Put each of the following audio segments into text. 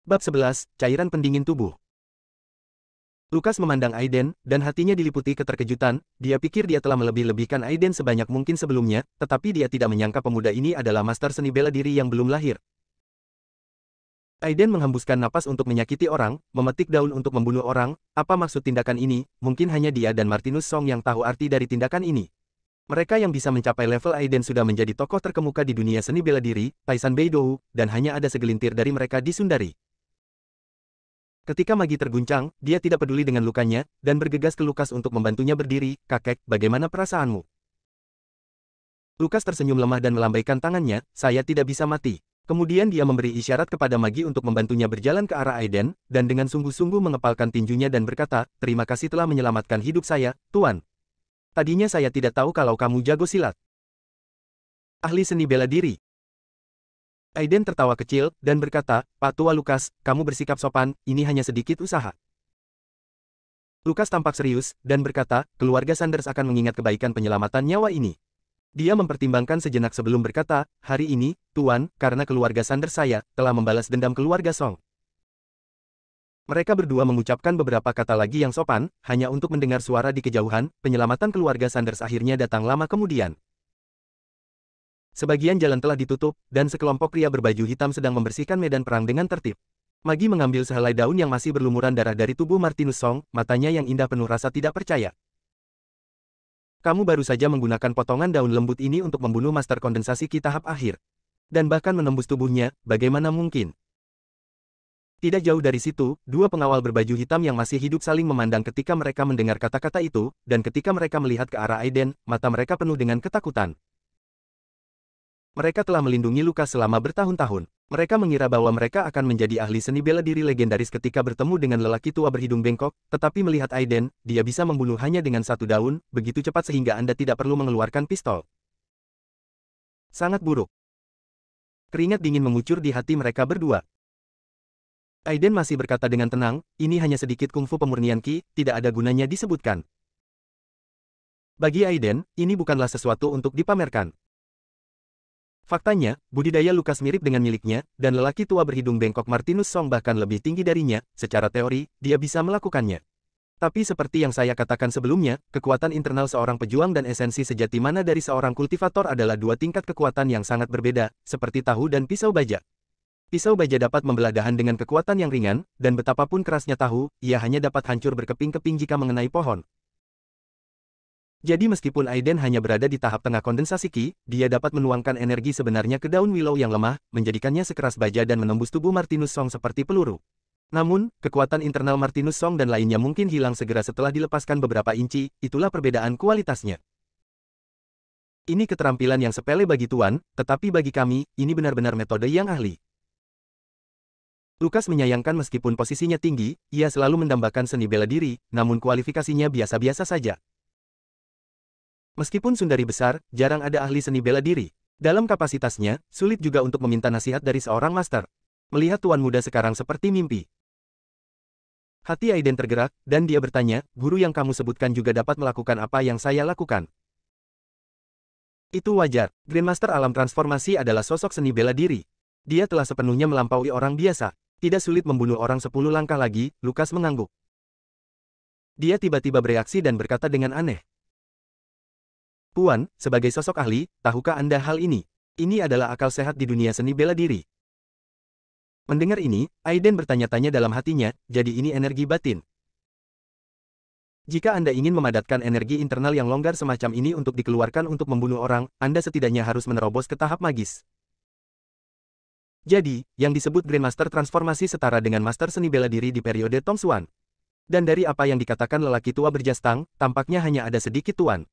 Bab 11, Cairan Pendingin Tubuh. Lukas memandang Aiden, dan hatinya diliputi keterkejutan. Dia pikir dia telah melebih-lebihkan Aiden sebanyak mungkin sebelumnya, tetapi dia tidak menyangka pemuda ini adalah master seni bela diri yang belum lahir. Aiden menghembuskan napas untuk menyakiti orang, memetik daun untuk membunuh orang. Apa maksud tindakan ini? Mungkin hanya dia dan Martinus Song yang tahu arti dari tindakan ini. Mereka yang bisa mencapai level Aiden sudah menjadi tokoh terkemuka di dunia seni bela diri, Taisan Beidou, dan hanya ada segelintir dari mereka di Sundari. Ketika Magi terguncang, dia tidak peduli dengan lukanya, dan bergegas ke Lukas untuk membantunya berdiri. "Kakek, bagaimana perasaanmu?" Lukas tersenyum lemah dan melambaikan tangannya, "Saya tidak bisa mati." Kemudian dia memberi isyarat kepada Magi untuk membantunya berjalan ke arah Aiden, dan dengan sungguh-sungguh mengepalkan tinjunya dan berkata, "Terima kasih telah menyelamatkan hidup saya, Tuan. Tadinya saya tidak tahu kalau kamu jago silat." Ahli seni bela diri. Aiden tertawa kecil, dan berkata, "Pak Tua Lukas, kamu bersikap sopan, ini hanya sedikit usaha." Lukas tampak serius, dan berkata, "Keluarga Sanders akan mengingat kebaikan penyelamatan nyawa ini." Dia mempertimbangkan sejenak sebelum berkata, "Hari ini, Tuan, karena keluarga Sanders saya, telah membalas dendam keluarga Song." Mereka berdua mengucapkan beberapa kata lagi yang sopan, hanya untuk mendengar suara di kejauhan. Penyelamatan keluarga Sanders akhirnya datang lama kemudian. Sebagian jalan telah ditutup, dan sekelompok pria berbaju hitam sedang membersihkan medan perang dengan tertib. Magi mengambil sehelai daun yang masih berlumuran darah dari tubuh Martinus Song, matanya yang indah penuh rasa tidak percaya. "Kamu baru saja menggunakan potongan daun lembut ini untuk membunuh Master Kondensasi Ki tahap akhir. Dan bahkan menembus tubuhnya, bagaimana mungkin?" Tidak jauh dari situ, dua pengawal berbaju hitam yang masih hidup saling memandang ketika mereka mendengar kata-kata itu, dan ketika mereka melihat ke arah Aiden, mata mereka penuh dengan ketakutan. Mereka telah melindungi Lukas selama bertahun-tahun. Mereka mengira bahwa mereka akan menjadi ahli seni bela diri legendaris ketika bertemu dengan lelaki tua berhidung bengkok, tetapi melihat Aiden, dia bisa membunuh hanya dengan satu daun, begitu cepat sehingga Anda tidak perlu mengeluarkan pistol. Sangat buruk. Keringat dingin mengucur di hati mereka berdua. Aiden masih berkata dengan tenang, "Ini hanya sedikit kungfu pemurnian Ki, tidak ada gunanya disebutkan." Bagi Aiden, ini bukanlah sesuatu untuk dipamerkan. Faktanya, budidaya Lukas mirip dengan miliknya, dan lelaki tua berhidung bengkok Martinus Song bahkan lebih tinggi darinya. Secara teori, dia bisa melakukannya. Tapi seperti yang saya katakan sebelumnya, kekuatan internal seorang pejuang dan esensi sejati mana dari seorang kultivator adalah dua tingkat kekuatan yang sangat berbeda, seperti tahu dan pisau baja. Pisau baja dapat membelah dahan dengan kekuatan yang ringan, dan betapapun kerasnya tahu, ia hanya dapat hancur berkeping-keping jika mengenai pohon. Jadi meskipun Aiden hanya berada di tahap tengah kondensasi Ki, dia dapat menuangkan energi sebenarnya ke daun willow yang lemah, menjadikannya sekeras baja dan menembus tubuh Martinus Song seperti peluru. Namun, kekuatan internal Martinus Song dan lainnya mungkin hilang segera setelah dilepaskan beberapa inci, itulah perbedaan kualitasnya. Ini keterampilan yang sepele bagi Tuan, tetapi bagi kami, ini benar-benar metode yang ahli. Lukas menyayangkan meskipun posisinya tinggi, ia selalu mendambakan seni bela diri, namun kualifikasinya biasa-biasa saja. Meskipun Sundari besar, jarang ada ahli seni bela diri. Dalam kapasitasnya, sulit juga untuk meminta nasihat dari seorang master. Melihat tuan muda sekarang seperti mimpi. Hati Aiden tergerak, dan dia bertanya, "Guru yang kamu sebutkan juga dapat melakukan apa yang saya lakukan?" Itu wajar, Grandmaster Alam Transformasi adalah sosok seni bela diri. Dia telah sepenuhnya melampaui orang biasa. Tidak sulit membunuh orang 10 langkah lagi, Lukas mengangguk. Dia tiba-tiba bereaksi dan berkata dengan aneh. "Puan, sebagai sosok ahli, tahukah Anda hal ini? Ini adalah akal sehat di dunia seni bela diri." Mendengar ini, Aiden bertanya-tanya dalam hatinya, jadi ini energi batin. Jika Anda ingin memadatkan energi internal yang longgar semacam ini untuk dikeluarkan untuk membunuh orang, Anda setidaknya harus menerobos ke tahap magis. Jadi, yang disebut Grandmaster Transformasi setara dengan Master Seni Bela Diri di periode Tong Xuan. Dan dari apa yang dikatakan lelaki tua berjas tang, tampaknya hanya ada sedikit Tuan.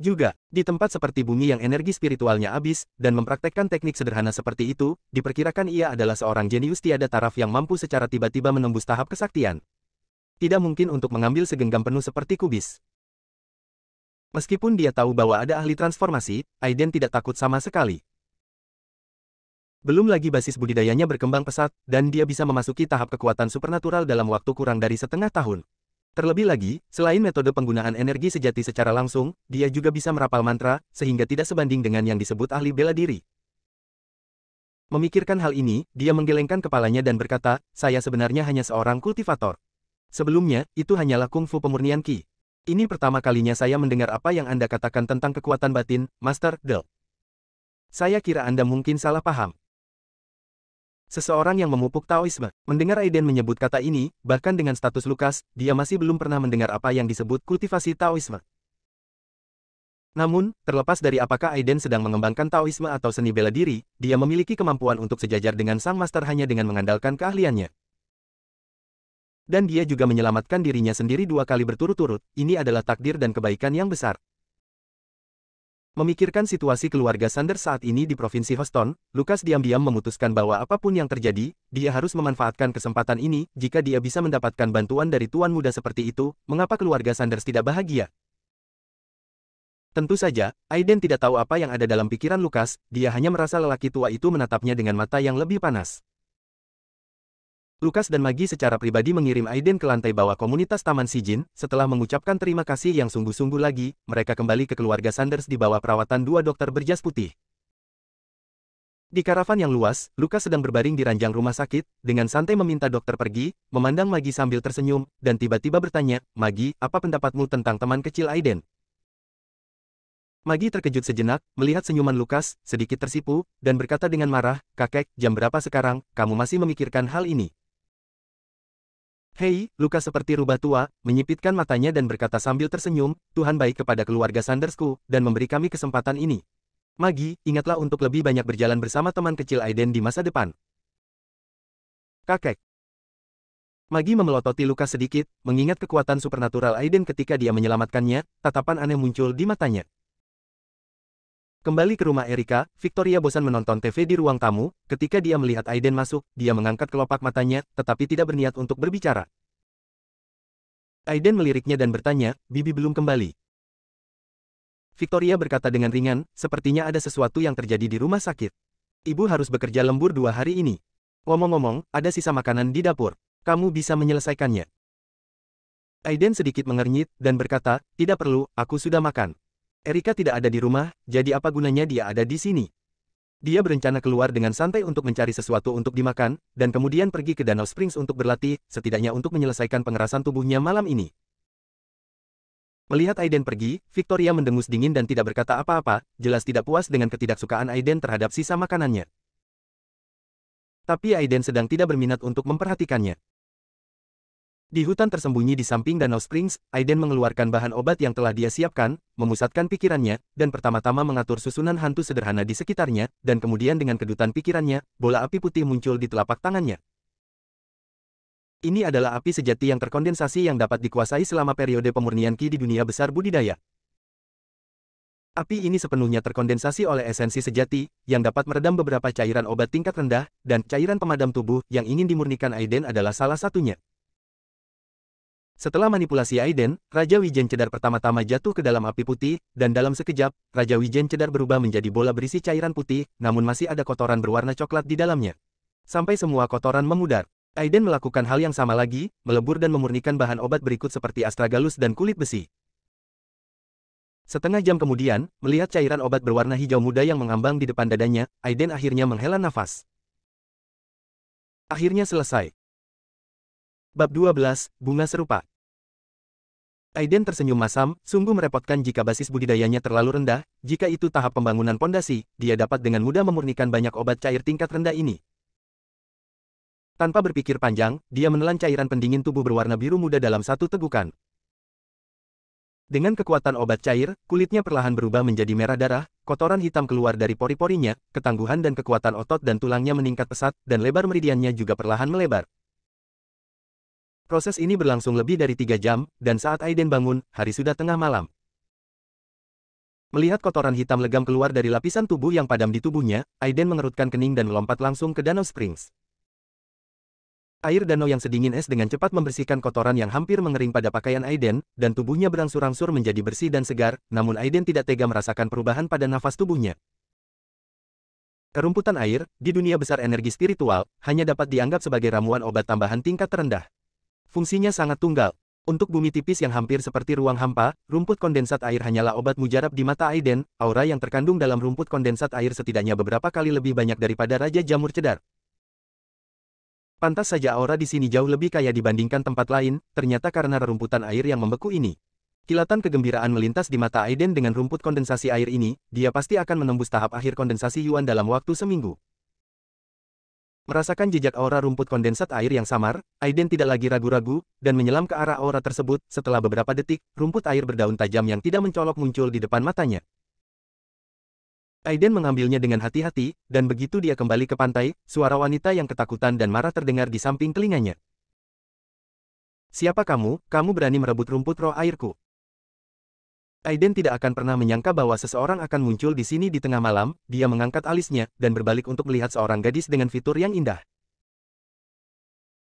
Juga, di tempat seperti bumi yang energi spiritualnya habis, dan mempraktekkan teknik sederhana seperti itu, diperkirakan ia adalah seorang jenius tiada taraf yang mampu secara tiba-tiba menembus tahap kesaktian. Tidak mungkin untuk mengambil segenggam penuh seperti kubis. Meskipun dia tahu bahwa ada ahli transformasi, Aiden tidak takut sama sekali. Belum lagi basis budidayanya berkembang pesat, dan dia bisa memasuki tahap kekuatan supernatural dalam waktu kurang dari setengah tahun. Terlebih lagi, selain metode penggunaan energi sejati secara langsung, dia juga bisa merapal mantra, sehingga tidak sebanding dengan yang disebut ahli bela diri. Memikirkan hal ini, dia menggelengkan kepalanya dan berkata, saya sebenarnya hanya seorang kultivator. Sebelumnya, itu hanyalah kungfu pemurnian Qi. Ini pertama kalinya saya mendengar apa yang Anda katakan tentang kekuatan batin, Master Del. Saya kira Anda mungkin salah paham. Seseorang yang memupuk Taoisme. Mendengar Aiden menyebut kata ini, bahkan dengan status Lukas, dia masih belum pernah mendengar apa yang disebut kultivasi Taoisme. Namun, terlepas dari apakah Aiden sedang mengembangkan Taoisme atau seni bela diri, dia memiliki kemampuan untuk sejajar dengan sang master hanya dengan mengandalkan keahliannya. Dan dia juga menyelamatkan dirinya sendiri 2 kali berturut-turut, ini adalah takdir dan kebaikan yang besar. Memikirkan situasi keluarga Sanders saat ini di Provinsi Houston, Lukas diam-diam memutuskan bahwa apapun yang terjadi, dia harus memanfaatkan kesempatan ini. Jika dia bisa mendapatkan bantuan dari tuan muda seperti itu, mengapa keluarga Sanders tidak bahagia? Tentu saja, Aiden tidak tahu apa yang ada dalam pikiran Lukas, dia hanya merasa lelaki tua itu menatapnya dengan mata yang lebih panas. Lukas dan Maggie secara pribadi mengirim Aiden ke lantai bawah komunitas Taman Shijin. Setelah mengucapkan terima kasih yang sungguh-sungguh lagi, mereka kembali ke keluarga Sanders di bawah perawatan 2 dokter berjas putih. Di karavan yang luas, Lukas sedang berbaring di ranjang rumah sakit, dengan santai meminta dokter pergi, memandang Maggie sambil tersenyum, dan tiba-tiba bertanya, Maggie, apa pendapatmu tentang teman kecil Aiden? Maggie terkejut sejenak, melihat senyuman Lukas, sedikit tersipu, dan berkata dengan marah, kakek, jam berapa sekarang, kamu masih memikirkan hal ini? Hei, Lukas seperti rubah tua, menyipitkan matanya dan berkata sambil tersenyum, Tuhan baik kepada keluarga Sandersku, dan memberi kami kesempatan ini. Maggie, ingatlah untuk lebih banyak berjalan bersama teman kecil Aiden di masa depan. Kakek. Maggie memelototi Lukas sedikit, mengingat kekuatan supernatural Aiden ketika dia menyelamatkannya, tatapan aneh muncul di matanya. Kembali ke rumah Erika, Victoria bosan menonton TV di ruang tamu. Ketika dia melihat Aiden masuk, dia mengangkat kelopak matanya, tetapi tidak berniat untuk berbicara. Aiden meliriknya dan bertanya, Bibi belum kembali. Victoria berkata dengan ringan, sepertinya ada sesuatu yang terjadi di rumah sakit. Ibu harus bekerja lembur 2 hari ini. Ngomong-ngomong, ada sisa makanan di dapur. Kamu bisa menyelesaikannya. Aiden sedikit mengernyit, dan berkata, tidak perlu, aku sudah makan. Erika tidak ada di rumah, jadi apa gunanya dia ada di sini? Dia berencana keluar dengan santai untuk mencari sesuatu untuk dimakan, dan kemudian pergi ke Danau Springs untuk berlatih, setidaknya untuk menyelesaikan pengerasan tubuhnya malam ini. Melihat Aiden pergi, Victoria mendengus dingin dan tidak berkata apa-apa, jelas tidak puas dengan ketidaksukaan Aiden terhadap sisa makanannya. Tapi Aiden sedang tidak berminat untuk memperhatikannya. Di hutan tersembunyi di samping Danau Springs, Aiden mengeluarkan bahan obat yang telah dia siapkan, memusatkan pikirannya, dan pertama-tama mengatur susunan hantu sederhana di sekitarnya, dan kemudian dengan kedutan pikirannya, bola api putih muncul di telapak tangannya. Ini adalah api sejati yang terkondensasi yang dapat dikuasai selama periode pemurnian Qi di dunia besar budidaya. Api ini sepenuhnya terkondensasi oleh esensi sejati, yang dapat meredam beberapa cairan obat tingkat rendah, dan cairan pemadam tubuh yang ingin dimurnikan Aiden adalah salah satunya. Setelah manipulasi Aiden, Raja Wijen Cedar pertama-tama jatuh ke dalam api putih, dan dalam sekejap, Raja Wijen Cedar berubah menjadi bola berisi cairan putih, namun masih ada kotoran berwarna coklat di dalamnya. Sampai semua kotoran memudar. Aiden melakukan hal yang sama lagi, melebur dan memurnikan bahan obat berikut seperti astragalus dan kulit besi. Setengah jam kemudian, melihat cairan obat berwarna hijau muda yang mengambang di depan dadanya, Aiden akhirnya menghela nafas. Akhirnya selesai. Bab 12, Bunga Serupa. Aiden tersenyum masam, sungguh merepotkan jika basis budidayanya terlalu rendah, jika itu tahap pembangunan pondasi, dia dapat dengan mudah memurnikan banyak obat cair tingkat rendah ini. Tanpa berpikir panjang, dia menelan cairan pendingin tubuh berwarna biru muda dalam satu tegukan. Dengan kekuatan obat cair, kulitnya perlahan berubah menjadi merah darah, kotoran hitam keluar dari pori-porinya, ketangguhan dan kekuatan otot dan tulangnya meningkat pesat, dan lebar meridiannya juga perlahan melebar. Proses ini berlangsung lebih dari 3 jam, dan saat Aiden bangun, hari sudah tengah malam. Melihat kotoran hitam legam keluar dari lapisan tubuh yang padam di tubuhnya, Aiden mengerutkan kening dan melompat langsung ke Danau Springs. Air danau yang sedingin es dengan cepat membersihkan kotoran yang hampir mengering pada pakaian Aiden, dan tubuhnya berangsur-angsur menjadi bersih dan segar, namun Aiden tidak tega merasakan perubahan pada nafas tubuhnya. Kerumputan air, di dunia besar energi spiritual, hanya dapat dianggap sebagai ramuan obat tambahan tingkat terendah. Fungsinya sangat tunggal. Untuk bumi tipis yang hampir seperti ruang hampa, rumput kondensat air hanyalah obat mujarab di mata Aiden. Aura yang terkandung dalam rumput kondensat air setidaknya beberapa kali lebih banyak daripada Raja Jamur Cedar. Pantas saja aura di sini jauh lebih kaya dibandingkan tempat lain, ternyata karena rerumputan air yang membeku ini. Kilatan kegembiraan melintas di mata Aiden dengan rumput kondensasi air ini, dia pasti akan menembus tahap akhir kondensasi Yuan dalam waktu seminggu. Merasakan jejak aura rumput kondensat air yang samar, Aiden tidak lagi ragu-ragu, dan menyelam ke arah aura tersebut. Setelah beberapa detik, rumput air berdaun tajam yang tidak mencolok muncul di depan matanya. Aiden mengambilnya dengan hati-hati, dan begitu dia kembali ke pantai, suara wanita yang ketakutan dan marah terdengar di samping telinganya. "Siapa kamu? Kamu berani merebut rumput roh airku?" Aiden tidak akan pernah menyangka bahwa seseorang akan muncul di sini di tengah malam. Dia mengangkat alisnya, dan berbalik untuk melihat seorang gadis dengan fitur yang indah.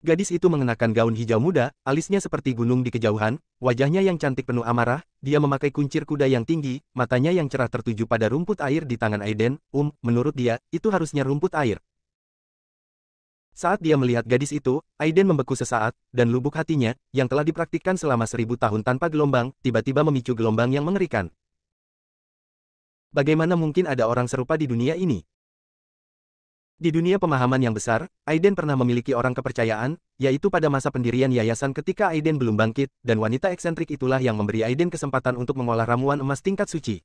Gadis itu mengenakan gaun hijau muda, alisnya seperti gunung di kejauhan, wajahnya yang cantik penuh amarah, dia memakai kuncir kuda yang tinggi, matanya yang cerah tertuju pada rumput air di tangan Aiden. Menurut dia, itu harusnya rumput air. Saat dia melihat gadis itu, Aiden membeku sesaat, dan lubuk hatinya, yang telah dipraktikkan selama 1000 tahun tanpa gelombang, tiba-tiba memicu gelombang yang mengerikan. Bagaimana mungkin ada orang serupa di dunia ini? Di dunia pemahaman yang besar, Aiden pernah memiliki orang kepercayaan, yaitu pada masa pendirian yayasan ketika Aiden belum bangkit, dan wanita eksentrik itulah yang memberi Aiden kesempatan untuk mengolah ramuan emas tingkat suci.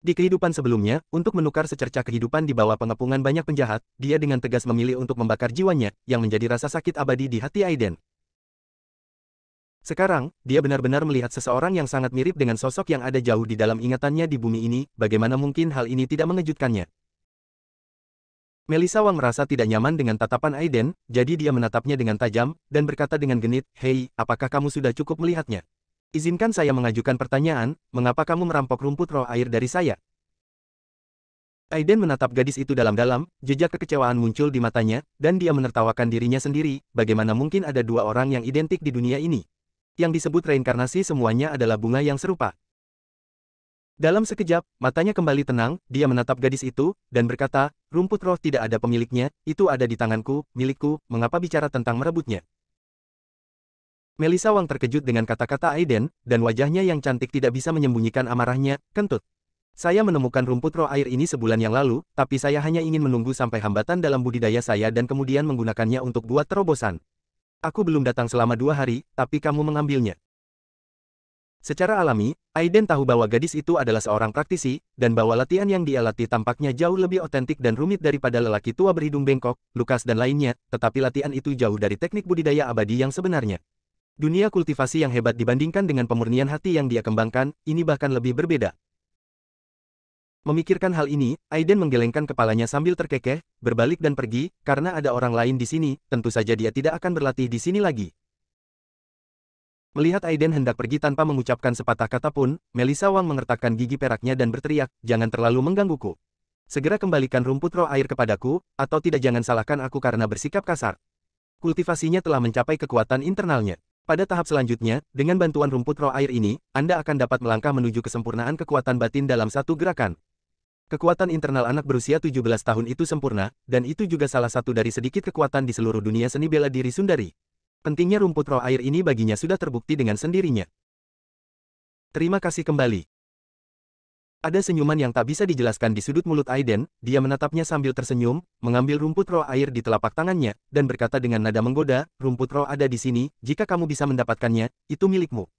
Di kehidupan sebelumnya, untuk menukar secercah kehidupan di bawah pengepungan banyak penjahat, dia dengan tegas memilih untuk membakar jiwanya, yang menjadi rasa sakit abadi di hati Aiden. Sekarang, dia benar-benar melihat seseorang yang sangat mirip dengan sosok yang ada jauh di dalam ingatannya di bumi ini. Bagaimana mungkin hal ini tidak mengejutkannya? Melissa Wang merasa tidak nyaman dengan tatapan Aiden, jadi dia menatapnya dengan tajam, dan berkata dengan genit, "Hei, apakah kamu sudah cukup melihatnya? Izinkan saya mengajukan pertanyaan, mengapa kamu merampok rumput roh air dari saya?" Aiden menatap gadis itu dalam-dalam, jejak kekecewaan muncul di matanya, dan dia menertawakan dirinya sendiri. Bagaimana mungkin ada dua orang yang identik di dunia ini? Yang disebut reinkarnasi semuanya adalah bunga yang serupa. Dalam sekejap, matanya kembali tenang, dia menatap gadis itu, dan berkata, "Rumput roh tidak ada pemiliknya, itu ada di tanganku, milikku, mengapa bicara tentang merebutnya?" Melissa Wang terkejut dengan kata-kata Aiden, dan wajahnya yang cantik tidak bisa menyembunyikan amarahnya. "Kentut. Saya menemukan rumput roh air ini sebulan yang lalu, tapi saya hanya ingin menunggu sampai hambatan dalam budidaya saya dan kemudian menggunakannya untuk buat terobosan. Aku belum datang selama 2 hari, tapi kamu mengambilnya." Secara alami, Aiden tahu bahwa gadis itu adalah seorang praktisi, dan bahwa latihan yang dia latih tampaknya jauh lebih otentik dan rumit daripada lelaki tua berhidung bengkok, Lukas dan lainnya, tetapi latihan itu jauh dari teknik budidaya abadi yang sebenarnya. Dunia kultivasi yang hebat dibandingkan dengan pemurnian hati yang dia kembangkan, ini bahkan lebih berbeda. Memikirkan hal ini, Aiden menggelengkan kepalanya sambil terkekeh, berbalik dan pergi, karena ada orang lain di sini, tentu saja dia tidak akan berlatih di sini lagi. Melihat Aiden hendak pergi tanpa mengucapkan sepatah kata pun, Melissa Wang mengertakkan gigi peraknya dan berteriak, "Jangan terlalu menggangguku. Segera kembalikan rumput roh air kepadaku, atau tidak jangan salahkan aku karena bersikap kasar." Kultivasinya telah mencapai kekuatan internalnya. Pada tahap selanjutnya, dengan bantuan rumput roh air ini, Anda akan dapat melangkah menuju kesempurnaan kekuatan batin dalam satu gerakan. Kekuatan internal anak berusia 17 tahun itu sempurna, dan itu juga salah satu dari sedikit kekuatan di seluruh dunia seni bela diri Sundari. Pentingnya rumput roh air ini baginya sudah terbukti dengan sendirinya. Terima kasih kembali. Ada senyuman yang tak bisa dijelaskan di sudut mulut Aiden, dia menatapnya sambil tersenyum, mengambil rumput roh air di telapak tangannya, dan berkata dengan nada menggoda, "Rumput roh ada di sini, jika kamu bisa mendapatkannya, itu milikmu."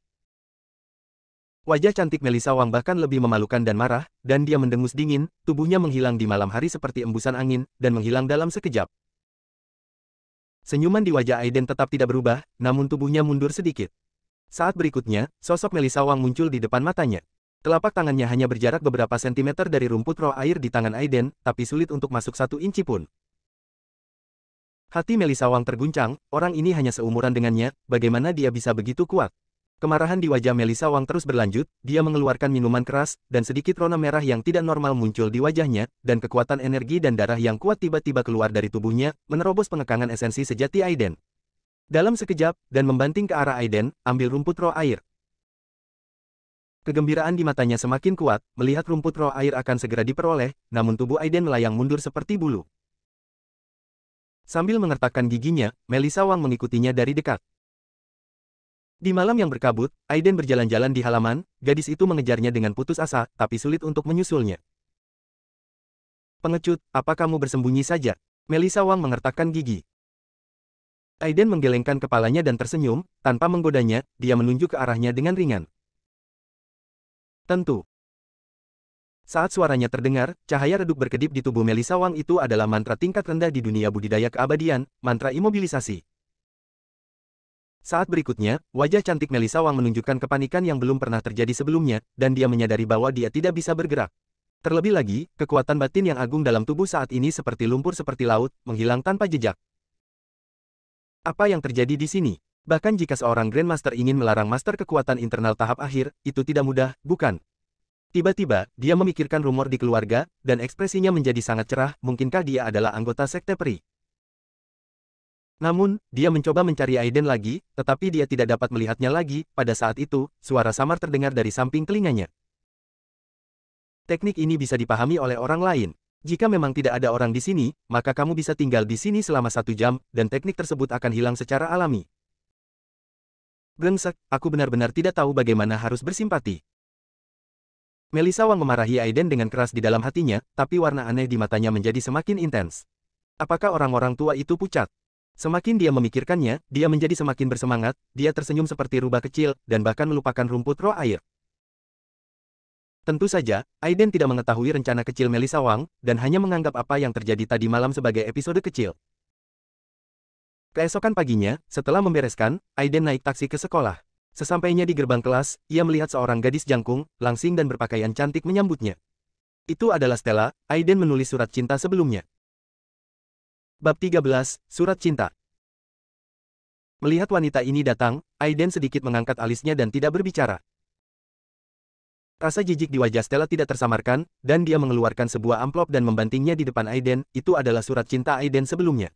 Wajah cantik Melissa Wang bahkan lebih memalukan dan marah, dan dia mendengus dingin, tubuhnya menghilang di malam hari seperti embusan angin, dan menghilang dalam sekejap. Senyuman di wajah Aiden tetap tidak berubah, namun tubuhnya mundur sedikit. Saat berikutnya, sosok Melissa Wang muncul di depan matanya. Telapak tangannya hanya berjarak beberapa sentimeter dari rumput roh air di tangan Aiden, tapi sulit untuk masuk 1 inci pun. Hati Melissa Wang terguncang, orang ini hanya seumuran dengannya, bagaimana dia bisa begitu kuat? Kemarahan di wajah Melissa Wang terus berlanjut, dia mengeluarkan minuman keras, dan sedikit rona merah yang tidak normal muncul di wajahnya, dan kekuatan energi dan darah yang kuat tiba-tiba keluar dari tubuhnya, menerobos pengekangan esensi sejati Aiden. Dalam sekejap, dan membanting ke arah Aiden, ambil rumput roh air. Kegembiraan di matanya semakin kuat, melihat rumput roh air akan segera diperoleh, namun tubuh Aiden melayang mundur seperti bulu. Sambil mengertakkan giginya, Melissa Wang mengikutinya dari dekat. Di malam yang berkabut, Aiden berjalan-jalan di halaman, gadis itu mengejarnya dengan putus asa, tapi sulit untuk menyusulnya. Pengecut, apa kamu bersembunyi saja? Melissa Wang mengertakkan gigi. Aiden menggelengkan kepalanya dan tersenyum, tanpa menggodanya, dia menunjuk ke arahnya dengan ringan. Tentu. Saat suaranya terdengar, cahaya redup berkedip di tubuh Melissa Wang itu adalah mantra tingkat rendah di dunia budidaya keabadian, mantra imobilisasi. Saat berikutnya, wajah cantik Melissa Wang menunjukkan kepanikan yang belum pernah terjadi sebelumnya, dan dia menyadari bahwa dia tidak bisa bergerak. Terlebih lagi, kekuatan batin yang agung dalam tubuh saat ini seperti lumpur seperti laut, menghilang tanpa jejak. Apa yang terjadi di sini? Bahkan jika seorang Grandmaster ingin melarang master kekuatan internal tahap akhir, itu tidak mudah, bukan? Tiba-tiba, dia memikirkan rumor di keluarga, dan ekspresinya menjadi sangat cerah, mungkinkah dia adalah anggota sekte peri? Namun, dia mencoba mencari Aiden lagi, tetapi dia tidak dapat melihatnya lagi. Pada saat itu, suara samar terdengar dari samping telinganya. Teknik ini bisa dipahami oleh orang lain. Jika memang tidak ada orang di sini, maka kamu bisa tinggal di sini selama 1 jam, dan teknik tersebut akan hilang secara alami. Brengsek, aku benar-benar tidak tahu bagaimana harus bersimpati. Melissa Wang memarahi Aiden dengan keras di dalam hatinya, tapi warna aneh di matanya menjadi semakin intens. Apakah orang-orang tua itu pucat? Semakin dia memikirkannya, dia menjadi semakin bersemangat, dia tersenyum seperti rubah kecil, dan bahkan melupakan rumput roh air. Tentu saja, Aiden tidak mengetahui rencana kecil Melissa Wang, dan hanya menganggap apa yang terjadi tadi malam sebagai episode kecil. Keesokan paginya, setelah membereskan, Aiden naik taksi ke sekolah. Sesampainya di gerbang kelas, ia melihat seorang gadis jangkung, langsing dan berpakaian cantik menyambutnya. Itu adalah Stella. Aiden menulis surat cinta sebelumnya. Bab 13, Surat Cinta. Melihat wanita ini datang, Aiden sedikit mengangkat alisnya dan tidak berbicara. Rasa jijik di wajah Stella tidak tersamarkan, dan dia mengeluarkan sebuah amplop dan membantingnya di depan Aiden. Itu adalah surat cinta Aiden sebelumnya.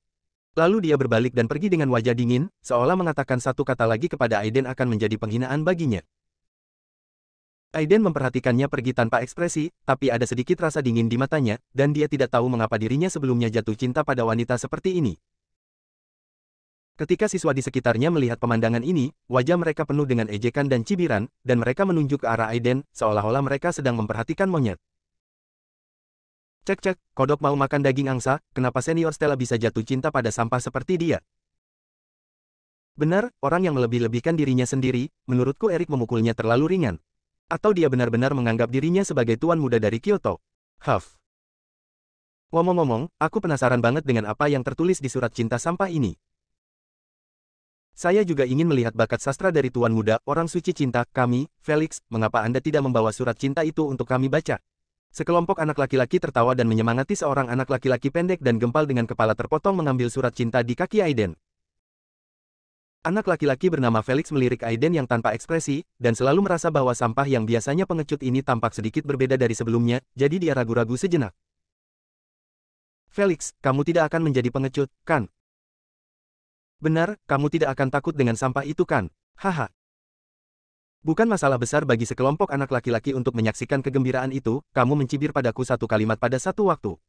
Lalu dia berbalik dan pergi dengan wajah dingin, seolah mengatakan satu kata lagi kepada Aiden akan menjadi penghinaan baginya. Aiden memperhatikannya pergi tanpa ekspresi, tapi ada sedikit rasa dingin di matanya, dan dia tidak tahu mengapa dirinya sebelumnya jatuh cinta pada wanita seperti ini. Ketika siswa di sekitarnya melihat pemandangan ini, wajah mereka penuh dengan ejekan dan cibiran, dan mereka menunjuk ke arah Aiden, seolah-olah mereka sedang memperhatikan monyet. Cek-cek, kodok mau makan daging angsa, kenapa senior Stella bisa jatuh cinta pada sampah seperti dia? Benar, orang yang melebih-lebihkan dirinya sendiri, menurutku Erik memukulnya terlalu ringan. Atau dia benar-benar menganggap dirinya sebagai tuan muda dari Kyoto. Huff. Ngomong-ngomong, aku penasaran banget dengan apa yang tertulis di surat cinta sampah ini. Saya juga ingin melihat bakat sastra dari tuan muda, orang suci cinta, kami, Felix, mengapa Anda tidak membawa surat cinta itu untuk kami baca? Sekelompok anak laki-laki tertawa dan menyemangati seorang anak laki-laki pendek dan gempal dengan kepala terpotong mengambil surat cinta di kaki Aiden. Anak laki-laki bernama Felix melirik Aiden yang tanpa ekspresi, dan selalu merasa bahwa sampah yang biasanya pengecut ini tampak sedikit berbeda dari sebelumnya, jadi dia ragu-ragu sejenak. Felix, kamu tidak akan menjadi pengecut, kan? Benar, kamu tidak akan takut dengan sampah itu kan? Haha. Bukan masalah besar bagi sekelompok anak laki-laki untuk menyaksikan kegembiraan itu, kamu mencibir padaku satu kalimat pada satu waktu.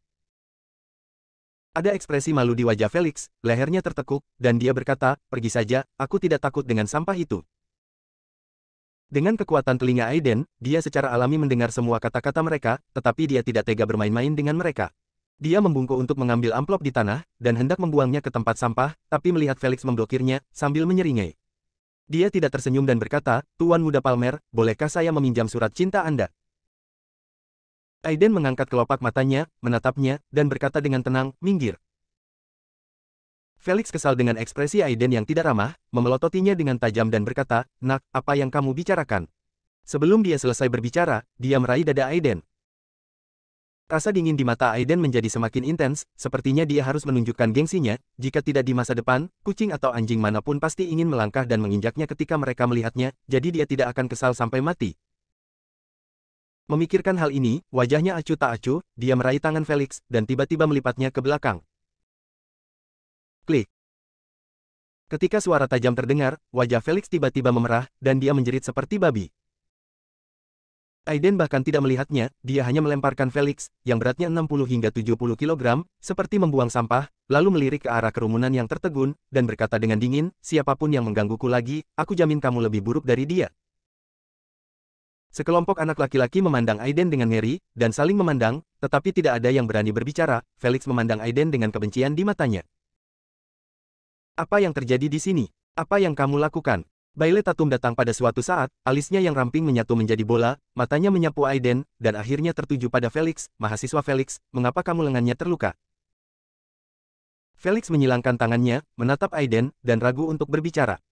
Ada ekspresi malu di wajah Felix, lehernya tertekuk, dan dia berkata, pergi saja, aku tidak takut dengan sampah itu. Dengan kekuatan telinga Aiden, dia secara alami mendengar semua kata-kata mereka, tetapi dia tidak tega bermain-main dengan mereka. Dia membungkuk untuk mengambil amplop di tanah, dan hendak membuangnya ke tempat sampah, tapi melihat Felix memblokirnya, sambil menyeringai. Dia tidak tersenyum dan berkata, Tuan Muda Palmer, bolehkah saya meminjam surat cinta Anda? Aiden mengangkat kelopak matanya, menatapnya, dan berkata dengan tenang, minggir. Felix kesal dengan ekspresi Aiden yang tidak ramah, memelototinya dengan tajam dan berkata, nak, apa yang kamu bicarakan? Sebelum dia selesai berbicara, dia meraih dada Aiden. Rasa dingin di mata Aiden menjadi semakin intens, sepertinya dia harus menunjukkan gengsinya, jika tidak di masa depan, kucing atau anjing manapun pasti ingin melangkah dan menginjaknya ketika mereka melihatnya, jadi dia tidak akan kesal sampai mati. Memikirkan hal ini, wajahnya acuh tak acuh, dia meraih tangan Felix, dan tiba-tiba melipatnya ke belakang. Klik. Ketika suara tajam terdengar, wajah Felix tiba-tiba memerah, dan dia menjerit seperti babi. Aiden bahkan tidak melihatnya, dia hanya melemparkan Felix, yang beratnya 60 hingga 70 kilogram, seperti membuang sampah, lalu melirik ke arah kerumunan yang tertegun, dan berkata dengan dingin, siapapun yang menggangguku lagi, aku jamin kamu lebih buruk dari dia. Sekelompok anak laki-laki memandang Aiden dengan ngeri, dan saling memandang, tetapi tidak ada yang berani berbicara. Felix memandang Aiden dengan kebencian di matanya. Apa yang terjadi di sini? Apa yang kamu lakukan? Baile Tatum datang pada suatu saat, alisnya yang ramping menyatu menjadi bola, matanya menyapu Aiden, dan akhirnya tertuju pada Felix. Mahasiswa Felix, mengapa kamu lengannya terluka? Felix menyilangkan tangannya, menatap Aiden, dan ragu untuk berbicara.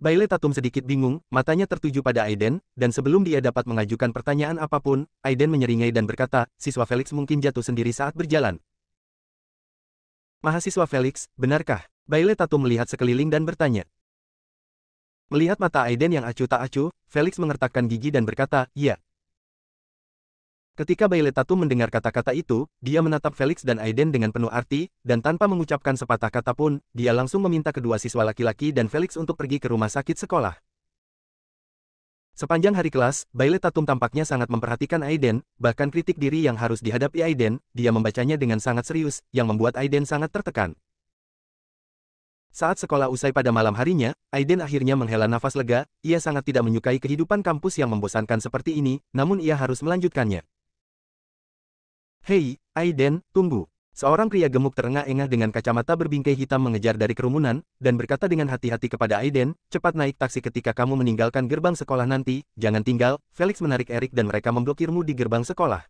Baile Tatum sedikit bingung, matanya tertuju pada Aiden, dan sebelum dia dapat mengajukan pertanyaan apapun, Aiden menyeringai dan berkata, siswa Felix mungkin jatuh sendiri saat berjalan. Mahasiswa Felix, benarkah? Baile Tatum melihat sekeliling dan bertanya. Melihat mata Aiden yang acuh tak acuh, Felix mengertakkan gigi dan berkata, iya. Ketika Baile Tatum mendengar kata-kata itu, dia menatap Felix dan Aiden dengan penuh arti, dan tanpa mengucapkan sepatah kata pun, dia langsung meminta kedua siswa laki-laki dan Felix untuk pergi ke rumah sakit sekolah. Sepanjang hari kelas, Baile Tatum tampaknya sangat memperhatikan Aiden, bahkan kritik diri yang harus dihadapi Aiden, dia membacanya dengan sangat serius, yang membuat Aiden sangat tertekan. Saat sekolah usai pada malam harinya, Aiden akhirnya menghela nafas lega, ia sangat tidak menyukai kehidupan kampus yang membosankan seperti ini, namun ia harus melanjutkannya. Hei, Aiden, tunggu. Seorang pria gemuk terengah-engah dengan kacamata berbingkai hitam mengejar dari kerumunan, dan berkata dengan hati-hati kepada Aiden, cepat naik taksi ketika kamu meninggalkan gerbang sekolah nanti, jangan tinggal. Felix menarik Eric dan mereka memblokirmu di gerbang sekolah.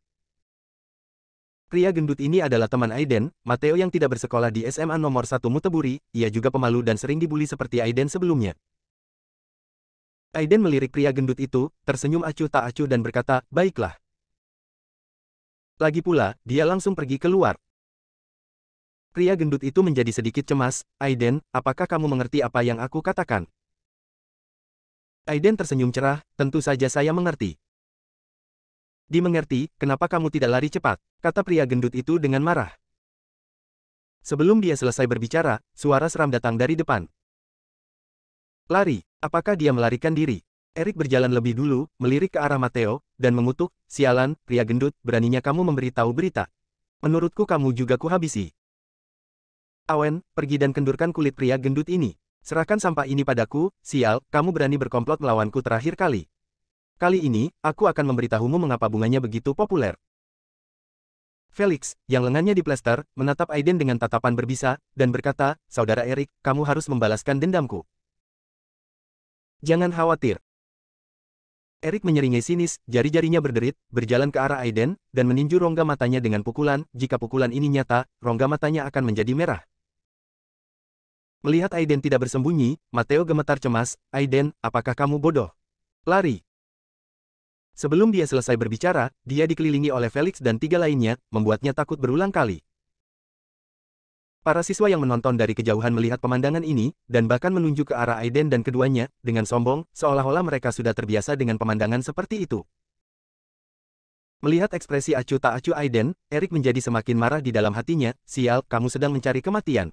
Pria gendut ini adalah teman Aiden, Matteo yang tidak bersekolah di SMA nomor 1 Muteburi, ia juga pemalu dan sering dibully seperti Aiden sebelumnya. Aiden melirik pria gendut itu, tersenyum acuh tak acuh dan berkata, baiklah. Lagi pula, dia langsung pergi keluar. Pria gendut itu menjadi sedikit cemas, Aiden, apakah kamu mengerti apa yang aku katakan? Aiden tersenyum cerah, tentu saja saya mengerti. Dimengerti, kenapa kamu tidak lari cepat? Kata pria gendut itu dengan marah. Sebelum dia selesai berbicara, suara seram datang dari depan. Lari, apakah dia melarikan diri? Eric berjalan lebih dulu, melirik ke arah Matteo, dan mengutuk, sialan, pria gendut, beraninya kamu memberitahu berita. Menurutku kamu juga kuhabisi. Awen, pergi dan kendurkan kulit pria gendut ini. Serahkan sampah ini padaku, sial, kamu berani berkomplot melawanku terakhir kali. Kali ini, aku akan memberitahumu mengapa bunganya begitu populer. Felix, yang lengannya diplester, menatap Aiden dengan tatapan berbisa, dan berkata, saudara Eric, kamu harus membalaskan dendamku. Jangan khawatir. Eric menyeringai sinis, jari-jarinya berderit, berjalan ke arah Aiden, dan meninju rongga matanya dengan pukulan, jika pukulan ini nyata, rongga matanya akan menjadi merah. Melihat Aiden tidak bersembunyi, Matteo gemetar cemas, Aiden, apakah kamu bodoh? Lari. Sebelum dia selesai berbicara, dia dikelilingi oleh Felix dan 3 lainnya, membuatnya takut berulang kali. Para siswa yang menonton dari kejauhan melihat pemandangan ini, dan bahkan menunjuk ke arah Aiden dan keduanya, dengan sombong, seolah-olah mereka sudah terbiasa dengan pemandangan seperti itu. Melihat ekspresi acuh tak acuh Aiden, Eric menjadi semakin marah di dalam hatinya, sial, kamu sedang mencari kematian.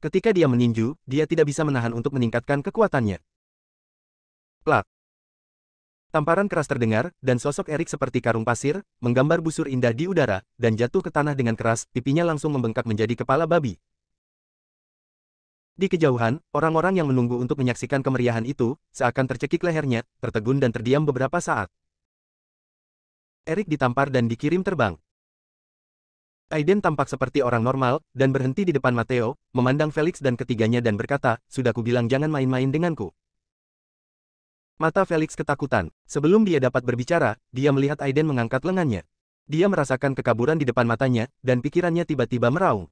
Ketika dia meninju, dia tidak bisa menahan untuk meningkatkan kekuatannya. Plak. Tamparan keras terdengar, dan sosok Eric seperti karung pasir, menggambar busur indah di udara, dan jatuh ke tanah dengan keras, pipinya langsung membengkak menjadi kepala babi. Di kejauhan, orang-orang yang menunggu untuk menyaksikan kemeriahan itu, seakan tercekik lehernya, tertegun dan terdiam beberapa saat. Eric ditampar dan dikirim terbang. Aiden tampak seperti orang normal, dan berhenti di depan Matteo, memandang Felix dan ketiganya dan berkata, sudah kubilang jangan main-main denganku. Mata Felix ketakutan. Sebelum dia dapat berbicara, dia melihat Aiden mengangkat lengannya. Dia merasakan kekaburan di depan matanya, dan pikirannya tiba-tiba meraung.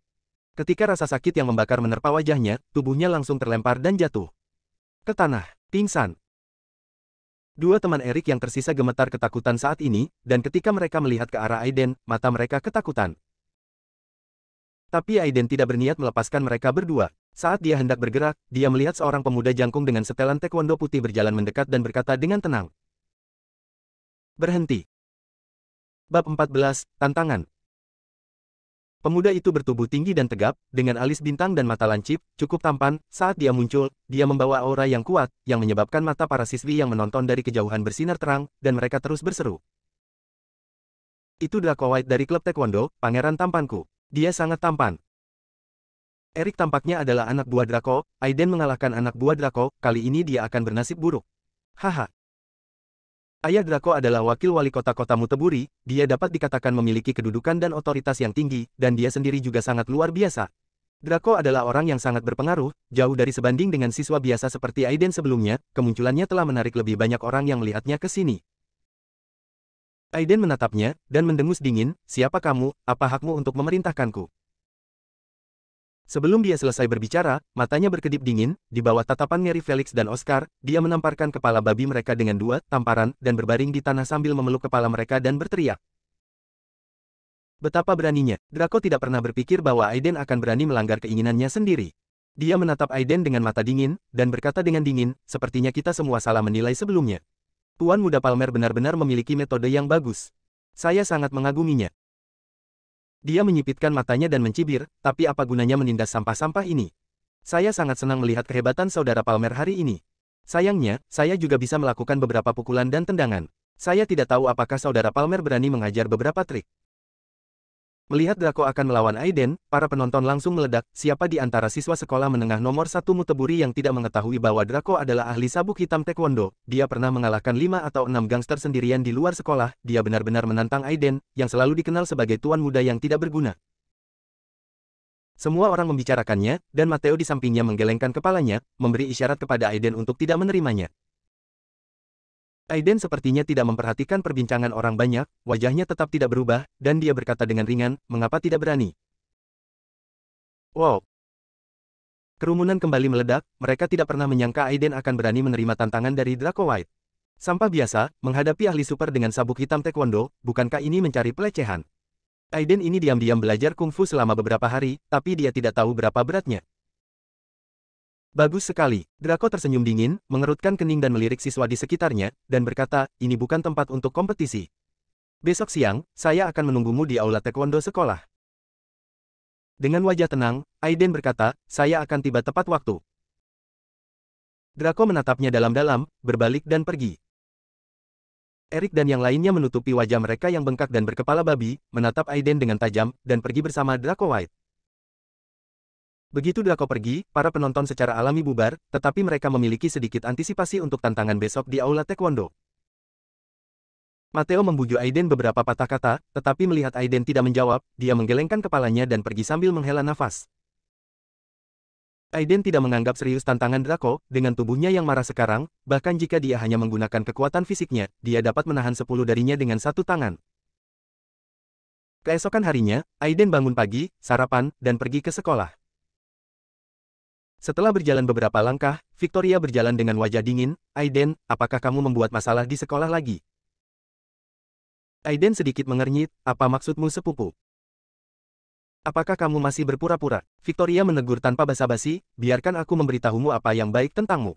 Ketika rasa sakit yang membakar menerpa wajahnya, tubuhnya langsung terlempar dan jatuh ke tanah, pingsan. Dua teman Eric yang tersisa gemetar ketakutan saat ini, dan ketika mereka melihat ke arah Aiden, mata mereka ketakutan. Tapi Aiden tidak berniat melepaskan mereka berdua. Saat dia hendak bergerak, dia melihat seorang pemuda jangkung dengan setelan taekwondo putih berjalan mendekat dan berkata dengan tenang. Berhenti. Bab 14, Tantangan. Pemuda itu bertubuh tinggi dan tegap, dengan alis bintang dan mata lancip, cukup tampan. Saat dia muncul, dia membawa aura yang kuat, yang menyebabkan mata para siswi yang menonton dari kejauhan bersinar terang, dan mereka terus berseru. Itu Draco White dari klub taekwondo, pangeran tampanku. Dia sangat tampan. Erik tampaknya adalah anak buah Draco. Aiden mengalahkan anak buah Draco, kali ini dia akan bernasib buruk. Haha. Ayah Draco adalah wakil wali kota Muteburi, dia dapat dikatakan memiliki kedudukan dan otoritas yang tinggi, dan dia sendiri juga sangat luar biasa. Draco adalah orang yang sangat berpengaruh, jauh dari sebanding dengan siswa biasa seperti Aiden sebelumnya, kemunculannya telah menarik lebih banyak orang yang melihatnya ke sini. Aiden menatapnya, dan mendengus dingin, siapa kamu, apa hakmu untuk memerintahkanku? Sebelum dia selesai berbicara, matanya berkedip dingin, di bawah tatapan ngeri Felix dan Oscar, dia menamparkan kepala babi mereka dengan dua tamparan, dan berbaring di tanah sambil memeluk kepala mereka dan berteriak. Betapa beraninya, Draco tidak pernah berpikir bahwa Aiden akan berani melanggar keinginannya sendiri. Dia menatap Aiden dengan mata dingin, dan berkata dengan dingin, sepertinya kita semua salah menilai sebelumnya. Tuan Muda Palmer benar-benar memiliki metode yang bagus. Saya sangat mengaguminya. Dia menyipitkan matanya dan mencibir, tapi apa gunanya menindas sampah-sampah ini? Saya sangat senang melihat kehebatan saudara Palmer hari ini. Sayangnya, saya juga bisa melakukan beberapa pukulan dan tendangan. Saya tidak tahu apakah saudara Palmer berani mengajar beberapa trik. Melihat Draco akan melawan Aiden, para penonton langsung meledak, siapa di antara siswa sekolah menengah nomor 1 Muteburi yang tidak mengetahui bahwa Draco adalah ahli sabuk hitam taekwondo, dia pernah mengalahkan 5 atau 6 gangster sendirian di luar sekolah, dia benar-benar menantang Aiden, yang selalu dikenal sebagai tuan muda yang tidak berguna. Semua orang membicarakannya, dan Matteo di sampingnya menggelengkan kepalanya, memberi isyarat kepada Aiden untuk tidak menerimanya. Aiden sepertinya tidak memperhatikan perbincangan orang banyak, wajahnya tetap tidak berubah, dan dia berkata dengan ringan, mengapa tidak berani? Wow! Kerumunan kembali meledak, mereka tidak pernah menyangka Aiden akan berani menerima tantangan dari Draco White. Sampah biasa, menghadapi ahli super dengan sabuk hitam taekwondo, bukankah ini mencari pelecehan? Aiden ini diam-diam belajar kungfu selama beberapa hari, tapi dia tidak tahu berapa beratnya. Bagus sekali. Draco tersenyum dingin, mengerutkan kening dan melirik siswa di sekitarnya, dan berkata, ini bukan tempat untuk kompetisi. Besok siang, saya akan menunggumu di aula taekwondo sekolah. Dengan wajah tenang, Aiden berkata, saya akan tiba tepat waktu. Draco menatapnya dalam-dalam, berbalik dan pergi. Erik dan yang lainnya menutupi wajah mereka yang bengkak dan berkepala babi, menatap Aiden dengan tajam, dan pergi bersama Draco White. Begitu Draco pergi, para penonton secara alami bubar, tetapi mereka memiliki sedikit antisipasi untuk tantangan besok di aula taekwondo. Matteo membujuk Aiden beberapa patah kata, tetapi melihat Aiden tidak menjawab, dia menggelengkan kepalanya dan pergi sambil menghela nafas. Aiden tidak menganggap serius tantangan Draco, dengan tubuhnya yang marah sekarang, bahkan jika dia hanya menggunakan kekuatan fisiknya, dia dapat menahan 10 darinya dengan satu tangan. Keesokan harinya, Aiden bangun pagi, sarapan, dan pergi ke sekolah. Setelah berjalan beberapa langkah, Victoria berjalan dengan wajah dingin, Aiden, apakah kamu membuat masalah di sekolah lagi? Aiden sedikit mengernyit, apa maksudmu sepupu? Apakah kamu masih berpura-pura? Victoria menegur tanpa basa-basi, biarkan aku memberitahumu apa yang baik tentangmu.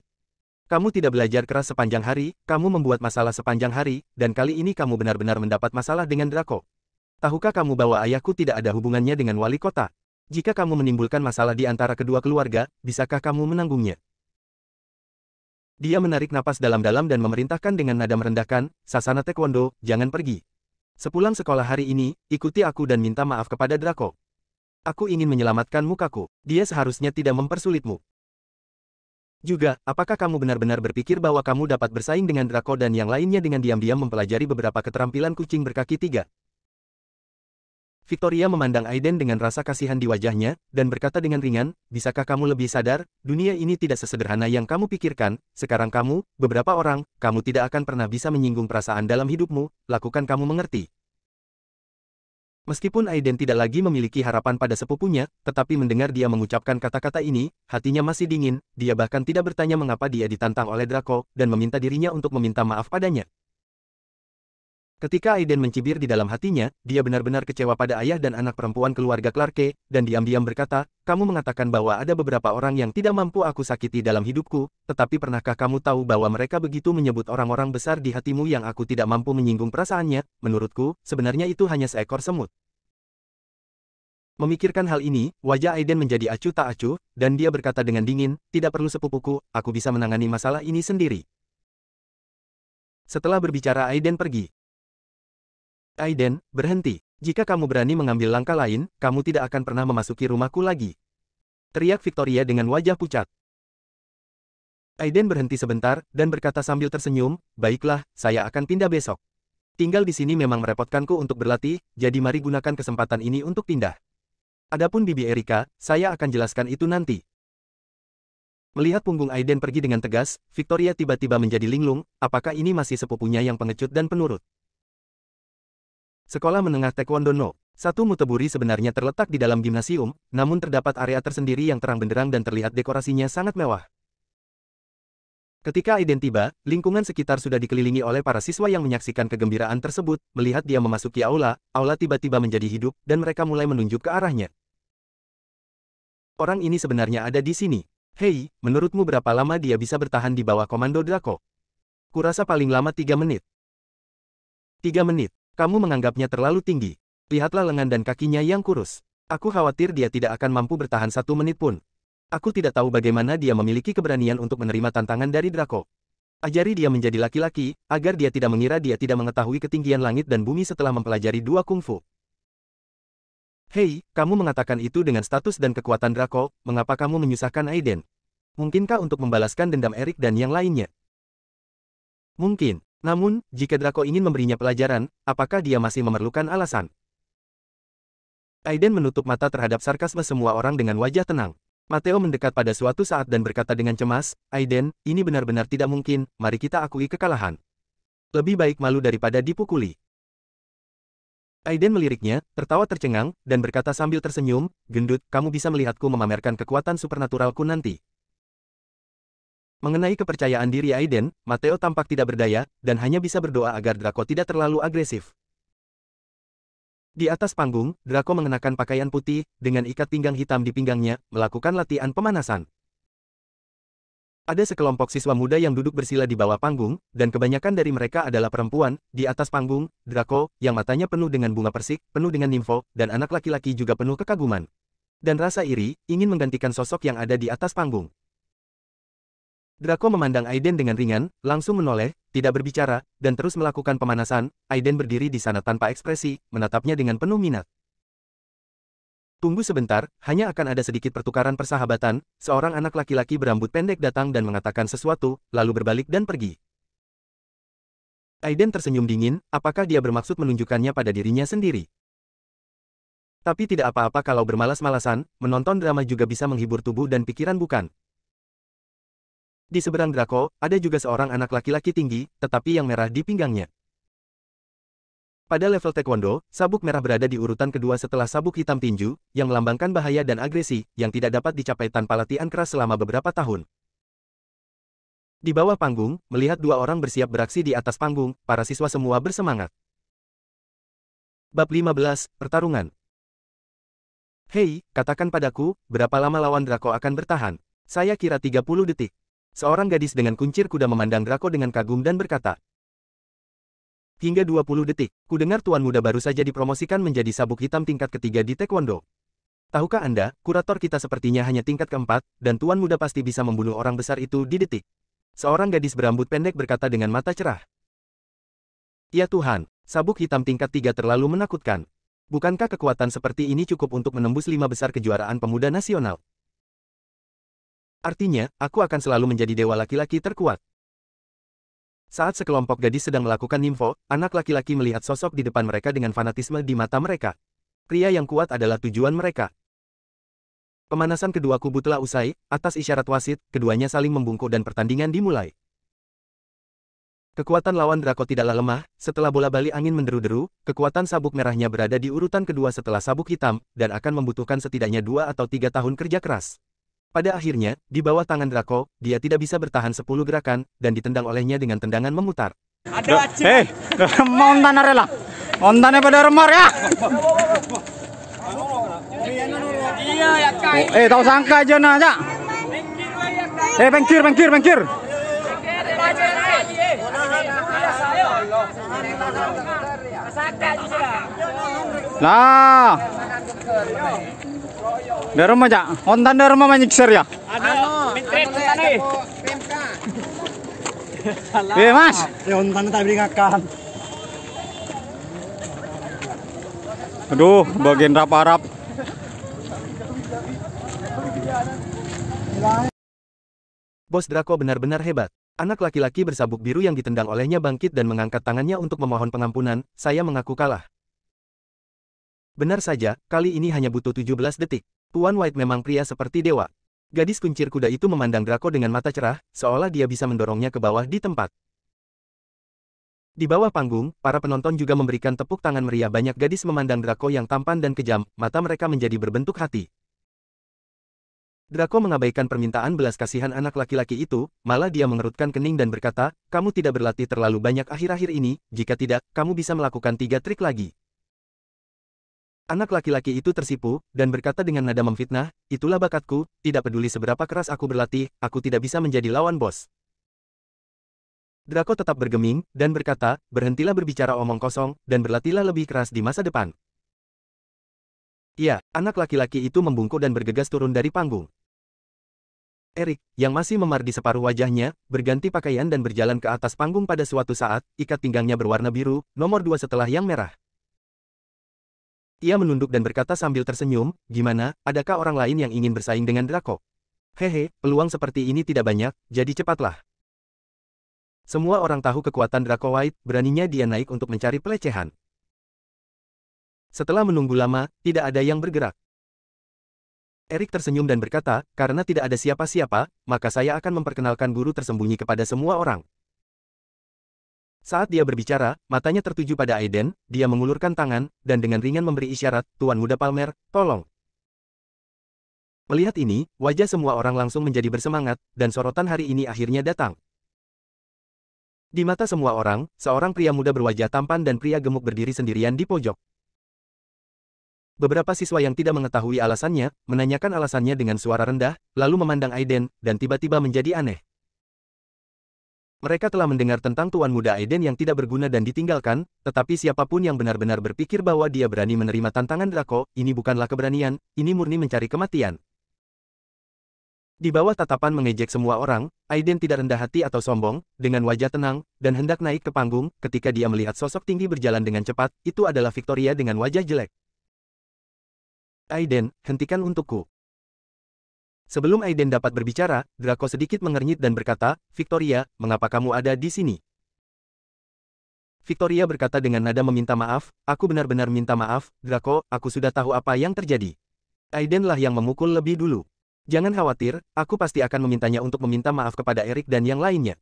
Kamu tidak belajar keras sepanjang hari, kamu membuat masalah sepanjang hari, dan kali ini kamu benar-benar mendapat masalah dengan Draco. Tahukah kamu bahwa ayahku tidak ada hubungannya dengan wali kota? Jika kamu menimbulkan masalah di antara kedua keluarga, bisakah kamu menanggungnya? Dia menarik napas dalam-dalam dan memerintahkan dengan nada merendahkan, Sasana Taekwondo, jangan pergi. Sepulang sekolah hari ini, ikuti aku dan minta maaf kepada Draco. Aku ingin menyelamatkan mukaku. Dia seharusnya tidak mempersulitmu. Juga, apakah kamu benar-benar berpikir bahwa kamu dapat bersaing dengan Draco dan yang lainnya dengan diam-diam mempelajari beberapa keterampilan kucing berkaki 3? Victoria memandang Aiden dengan rasa kasihan di wajahnya, dan berkata dengan ringan, bisakah kamu lebih sadar, dunia ini tidak sesederhana yang kamu pikirkan, sekarang kamu, beberapa orang, kamu tidak akan pernah bisa menyinggung perasaan dalam hidupmu, lakukan kamu mengerti. Meskipun Aiden tidak lagi memiliki harapan pada sepupunya, tetapi mendengar dia mengucapkan kata-kata ini, hatinya masih dingin, dia bahkan tidak bertanya mengapa dia ditantang oleh Draco, dan meminta dirinya untuk meminta maaf padanya. Ketika Aiden mencibir di dalam hatinya, dia benar-benar kecewa pada ayah dan anak perempuan keluarga Clarke, dan diam-diam berkata, kamu mengatakan bahwa ada beberapa orang yang tidak mampu aku sakiti dalam hidupku, tetapi pernahkah kamu tahu bahwa mereka begitu menyebut orang-orang besar di hatimu yang aku tidak mampu menyinggung perasaannya? Menurutku, sebenarnya itu hanya seekor semut. Memikirkan hal ini, wajah Aiden menjadi acuh tak acuh, dan dia berkata dengan dingin, tidak perlu sepupuku, aku bisa menangani masalah ini sendiri. Setelah berbicara Aiden pergi. Aiden, berhenti. Jika kamu berani mengambil langkah lain, kamu tidak akan pernah memasuki rumahku lagi. Teriak Victoria dengan wajah pucat. Aiden berhenti sebentar, dan berkata sambil tersenyum, baiklah, saya akan pindah besok. Tinggal di sini memang merepotkanku untuk berlatih, jadi mari gunakan kesempatan ini untuk pindah. Adapun Bibi Erika, saya akan jelaskan itu nanti. Melihat punggung Aiden pergi dengan tegas, Victoria tiba-tiba menjadi linglung, apakah ini masih sepupunya yang pengecut dan penurut? Sekolah Menengah Taekwondo No. 1 Muteburi sebenarnya terletak di dalam gimnasium, namun terdapat area tersendiri yang terang benderang dan terlihat dekorasinya sangat mewah. Ketika Aiden tiba, lingkungan sekitar sudah dikelilingi oleh para siswa yang menyaksikan kegembiraan tersebut. Melihat dia memasuki aula tiba-tiba menjadi hidup, dan mereka mulai menunjuk ke arahnya. Orang ini sebenarnya ada di sini. Hei, menurutmu berapa lama dia bisa bertahan di bawah komando Draco? Kurasa paling lama 3 menit. 3 menit. Kamu menganggapnya terlalu tinggi. Lihatlah lengan dan kakinya yang kurus. Aku khawatir dia tidak akan mampu bertahan 1 menit pun. Aku tidak tahu bagaimana dia memiliki keberanian untuk menerima tantangan dari Draco. Ajari dia menjadi laki-laki, agar dia tidak mengira dia tidak mengetahui ketinggian langit dan bumi setelah mempelajari 2 kungfu. Hei, kamu mengatakan itu dengan status dan kekuatan Draco, mengapa kamu menyusahkan Aiden? Mungkinkah untuk membalaskan dendam Erik dan yang lainnya? Mungkin. Namun, jika Draco ingin memberinya pelajaran, apakah dia masih memerlukan alasan? Aiden menutup mata terhadap sarkasme semua orang dengan wajah tenang. Matteo mendekat pada suatu saat dan berkata dengan cemas, Aiden, ini benar-benar tidak mungkin, mari kita akui kekalahan. Lebih baik malu daripada dipukuli. Aiden meliriknya, tertawa tercengang, dan berkata sambil tersenyum, gendut, kamu bisa melihatku memamerkan kekuatan supernaturalku nanti. Mengenai kepercayaan diri Aiden, Matteo tampak tidak berdaya, dan hanya bisa berdoa agar Draco tidak terlalu agresif. Di atas panggung, Draco mengenakan pakaian putih, dengan ikat pinggang hitam di pinggangnya, melakukan latihan pemanasan. Ada sekelompok siswa muda yang duduk bersila di bawah panggung, dan kebanyakan dari mereka adalah perempuan. Di atas panggung, Draco, yang matanya penuh dengan bunga persik, penuh dengan nimfo, dan anak laki-laki juga penuh kekaguman. Dan rasa iri, ingin menggantikan sosok yang ada di atas panggung. Draco memandang Aiden dengan ringan, langsung menoleh, tidak berbicara, dan terus melakukan pemanasan. Aiden berdiri di sana tanpa ekspresi, menatapnya dengan penuh minat. Tunggu sebentar, hanya akan ada sedikit pertukaran persahabatan. Seorang anak laki-laki berambut pendek datang dan mengatakan sesuatu, lalu berbalik dan pergi. Aiden tersenyum dingin, apakah dia bermaksud menunjukkannya pada dirinya sendiri? Tapi tidak apa-apa kalau bermalas-malasan, menonton drama juga bisa menghibur tubuh dan pikiran bukan? Di seberang Draco, ada juga seorang anak laki-laki tinggi, tetapi yang merah di pinggangnya. Pada level taekwondo, sabuk merah berada di urutan kedua setelah sabuk hitam tinju, yang melambangkan bahaya dan agresi, yang tidak dapat dicapai tanpa latihan keras selama beberapa tahun. Di bawah panggung, melihat 2 orang bersiap beraksi di atas panggung, para siswa semua bersemangat. Bab 15, Pertarungan. Hei, katakan padaku, berapa lama lawan Draco akan bertahan? Saya kira 30 detik. Seorang gadis dengan kuncir kuda memandang Draco dengan kagum dan berkata, hingga 20 detik, ku dengar tuan muda baru saja dipromosikan menjadi sabuk hitam tingkat ketiga di taekwondo. Tahukah Anda, kurator kita sepertinya hanya tingkat keempat, dan tuan muda pasti bisa membunuh orang besar itu di detik. Seorang gadis berambut pendek berkata dengan mata cerah. Ya Tuhan, sabuk hitam tingkat 3 terlalu menakutkan. Bukankah kekuatan seperti ini cukup untuk menembus 5 besar kejuaraan pemuda nasional? Artinya, aku akan selalu menjadi dewa laki-laki terkuat. Saat sekelompok gadis sedang melakukan nimfo, anak laki-laki melihat sosok di depan mereka dengan fanatisme di mata mereka. Pria yang kuat adalah tujuan mereka. Pemanasan kedua kubu telah usai, atas isyarat wasit, keduanya saling membungkuk dan pertandingan dimulai. Kekuatan lawan Draco tidaklah lemah, setelah bola bali angin menderu-deru, kekuatan sabuk merahnya berada di urutan kedua setelah sabuk hitam, dan akan membutuhkan setidaknya 2 atau 3 tahun kerja keras. Pada akhirnya, di bawah tangan Draco, dia tidak bisa bertahan 10 gerakan, dan ditendang olehnya dengan tendangan memutar. Hei, montan rela. Montannya pada remar ya. Tahu sangka aja aja. Bengkir. Nah. Dari rumah aja. Ontan dari rumah menyikser ya. Mas. Ya ontan tadi ngakak. Aduh, bagian rap-rap. Bos Draco benar-benar hebat. Anak laki-laki bersabuk biru yang ditendang olehnya bangkit dan mengangkat tangannya untuk memohon pengampunan. Saya mengaku kalah. Benar saja, kali ini hanya butuh 17 detik. Tuan White memang pria seperti dewa. Gadis kuncir kuda itu memandang Draco dengan mata cerah, seolah dia bisa mendorongnya ke bawah di tempat. Di bawah panggung, para penonton juga memberikan tepuk tangan meriah. Banyak gadis memandang Draco yang tampan dan kejam, mata mereka menjadi berbentuk hati. Draco mengabaikan permintaan belas kasihan anak laki-laki itu, malah dia mengerutkan kening dan berkata, kamu tidak berlatih terlalu banyak akhir-akhir ini, jika tidak, kamu bisa melakukan 3 trik lagi. Anak laki-laki itu tersipu, dan berkata dengan nada memfitnah, itulah bakatku, tidak peduli seberapa keras aku berlatih, aku tidak bisa menjadi lawan bos. Draco tetap bergeming, dan berkata, berhentilah berbicara omong kosong, dan berlatihlah lebih keras di masa depan. Iya, anak laki-laki itu membungkuk dan bergegas turun dari panggung. Eric, yang masih memar di separuh wajahnya, berganti pakaian dan berjalan ke atas panggung pada suatu saat, ikat pinggangnya berwarna biru, nomor 2 setelah yang merah. Ia menunduk dan berkata sambil tersenyum, gimana, adakah orang lain yang ingin bersaing dengan Draco? Hehe, peluang seperti ini tidak banyak, jadi cepatlah. Semua orang tahu kekuatan Draco White, beraninya dia naik untuk mencari pelecehan. Setelah menunggu lama, tidak ada yang bergerak. Eric tersenyum dan berkata, karena tidak ada siapa-siapa, maka saya akan memperkenalkan guru tersembunyi kepada semua orang. Saat dia berbicara, matanya tertuju pada Aiden, dia mengulurkan tangan, dan dengan ringan memberi isyarat, Tuan Muda Palmer, tolong. Melihat ini, wajah semua orang langsung menjadi bersemangat, dan sorotan hari ini akhirnya datang. Di mata semua orang, seorang pria muda berwajah tampan dan pria gemuk berdiri sendirian di pojok. Beberapa siswa yang tidak mengetahui alasannya, menanyakan alasannya dengan suara rendah, lalu memandang Aiden, dan tiba-tiba menjadi aneh. Mereka telah mendengar tentang Tuan Muda Aiden yang tidak berguna dan ditinggalkan, tetapi siapapun yang benar-benar berpikir bahwa dia berani menerima tantangan Draco, ini bukanlah keberanian, ini murni mencari kematian. Di bawah tatapan mengejek semua orang, Aiden tidak rendah hati atau sombong, dengan wajah tenang, dan hendak naik ke panggung, ketika dia melihat sosok tinggi berjalan dengan cepat, itu adalah Victoria dengan wajah jelek. Aiden, hentikan untukku. Sebelum Aiden dapat berbicara, Draco sedikit mengernyit dan berkata, Victoria, mengapa kamu ada di sini? Victoria berkata dengan nada meminta maaf, aku benar-benar minta maaf, Draco, aku sudah tahu apa yang terjadi. Aiden lah yang memukul lebih dulu. Jangan khawatir, aku pasti akan memintanya untuk meminta maaf kepada Eric dan yang lainnya.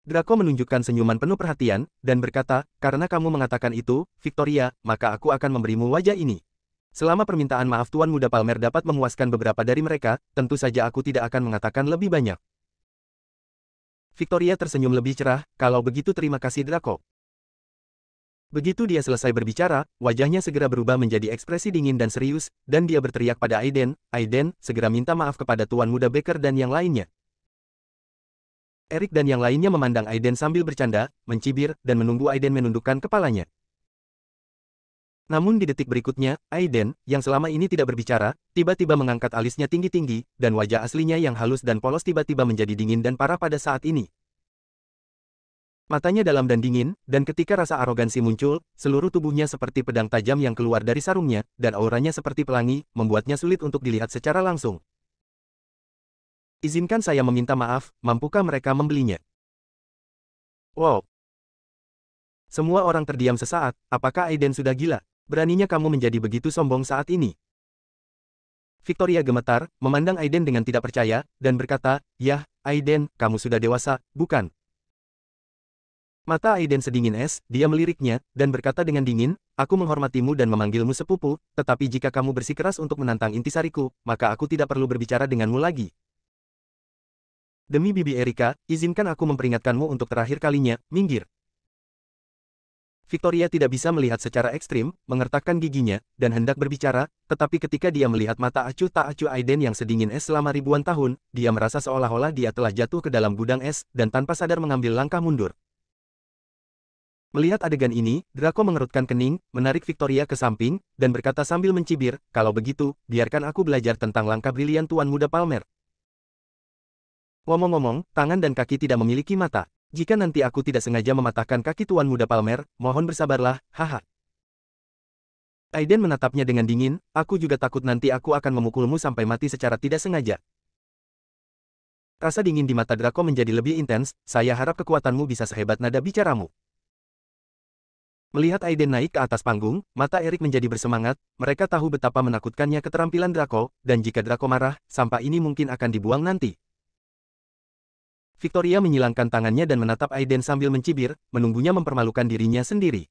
Draco menunjukkan senyuman penuh perhatian, dan berkata, karena kamu mengatakan itu, Victoria, maka aku akan memberimu wajah ini. Selama permintaan maaf Tuan Muda Palmer dapat memuaskan beberapa dari mereka, tentu saja aku tidak akan mengatakan lebih banyak. Victoria tersenyum lebih cerah, kalau begitu terima kasih Draco. Begitu dia selesai berbicara, wajahnya segera berubah menjadi ekspresi dingin dan serius, dan dia berteriak pada Aiden, Aiden, segera minta maaf kepada Tuan Muda Baker dan yang lainnya. Eric dan yang lainnya memandang Aiden sambil bercanda, mencibir, dan menunggu Aiden menundukkan kepalanya. Namun di detik berikutnya, Aiden, yang selama ini tidak berbicara, tiba-tiba mengangkat alisnya tinggi-tinggi, dan wajah aslinya yang halus dan polos tiba-tiba menjadi dingin dan parah pada saat ini. Matanya dalam dan dingin, dan ketika rasa arogansi muncul, seluruh tubuhnya seperti pedang tajam yang keluar dari sarungnya, dan auranya seperti pelangi, membuatnya sulit untuk dilihat secara langsung. Izinkan saya meminta maaf, mampukah mereka membelinya? Wow. Semua orang terdiam sesaat, apakah Aiden sudah gila? Beraninya kamu menjadi begitu sombong saat ini? Victoria gemetar, memandang Aiden dengan tidak percaya, dan berkata, yah, Aiden, kamu sudah dewasa, bukan? Mata Aiden sedingin es, dia meliriknya, dan berkata dengan dingin, aku menghormatimu dan memanggilmu sepupu, tetapi jika kamu bersikeras untuk menantang intisariku, maka aku tidak perlu berbicara denganmu lagi. Demi Bibi Erika, izinkan aku memperingatkanmu untuk terakhir kalinya, minggir. Victoria tidak bisa melihat secara ekstrim, mengertakkan giginya, dan hendak berbicara, tetapi ketika dia melihat mata acuh tak acuh Aiden yang sedingin es selama ribuan tahun, dia merasa seolah-olah dia telah jatuh ke dalam gudang es, dan tanpa sadar mengambil langkah mundur. Melihat adegan ini, Draco mengerutkan kening, menarik Victoria ke samping, dan berkata sambil mencibir, "Kalau begitu, biarkan aku belajar tentang langkah brilian Tuan Muda Palmer." Ngomong-ngomong, tangan dan kaki tidak memiliki mata. Jika nanti aku tidak sengaja mematahkan kaki Tuan Muda Palmer, mohon bersabarlah, haha. Aiden menatapnya dengan dingin, "Aku juga takut nanti aku akan memukulmu sampai mati secara tidak sengaja." Rasa dingin di mata Draco menjadi lebih intens, "Saya harap kekuatanmu bisa sehebat nada bicaramu." Melihat Aiden naik ke atas panggung, mata Erik menjadi bersemangat, mereka tahu betapa menakutkannya keterampilan Draco, dan jika Draco marah, sampah ini mungkin akan dibuang nanti. Victoria menyilangkan tangannya dan menatap Aiden sambil mencibir, menunggunya mempermalukan dirinya sendiri.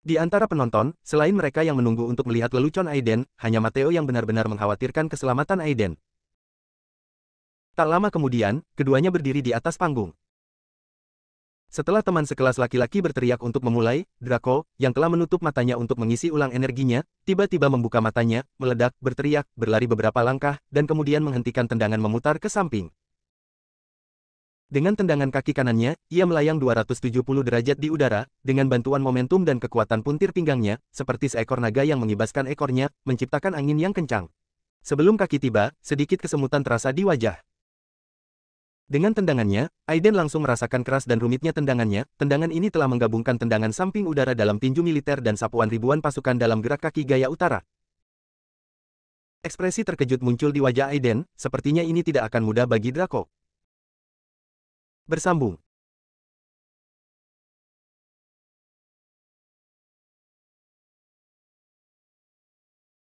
Di antara penonton, selain mereka yang menunggu untuk melihat lelucon Aiden, hanya Matteo yang benar-benar mengkhawatirkan keselamatan Aiden. Tak lama kemudian, keduanya berdiri di atas panggung. Setelah teman sekelas laki-laki berteriak untuk memulai, Draco, yang telah menutup matanya untuk mengisi ulang energinya, tiba-tiba membuka matanya, meledak, berteriak, berlari beberapa langkah, dan kemudian menghentikan tendangan memutar ke samping. Dengan tendangan kaki kanannya, ia melayang 270 derajat di udara, dengan bantuan momentum dan kekuatan puntir pinggangnya, seperti seekor naga yang mengibaskan ekornya, menciptakan angin yang kencang. Sebelum kaki tiba, sedikit kesemutan terasa di wajah. Dengan tendangannya, Aiden langsung merasakan keras dan rumitnya tendangannya. Tendangan ini telah menggabungkan tendangan samping udara dalam tinju militer dan sapuan ribuan pasukan dalam gerak kaki gaya utara. Ekspresi terkejut muncul di wajah Aiden, sepertinya ini tidak akan mudah bagi Draco. Bersambung.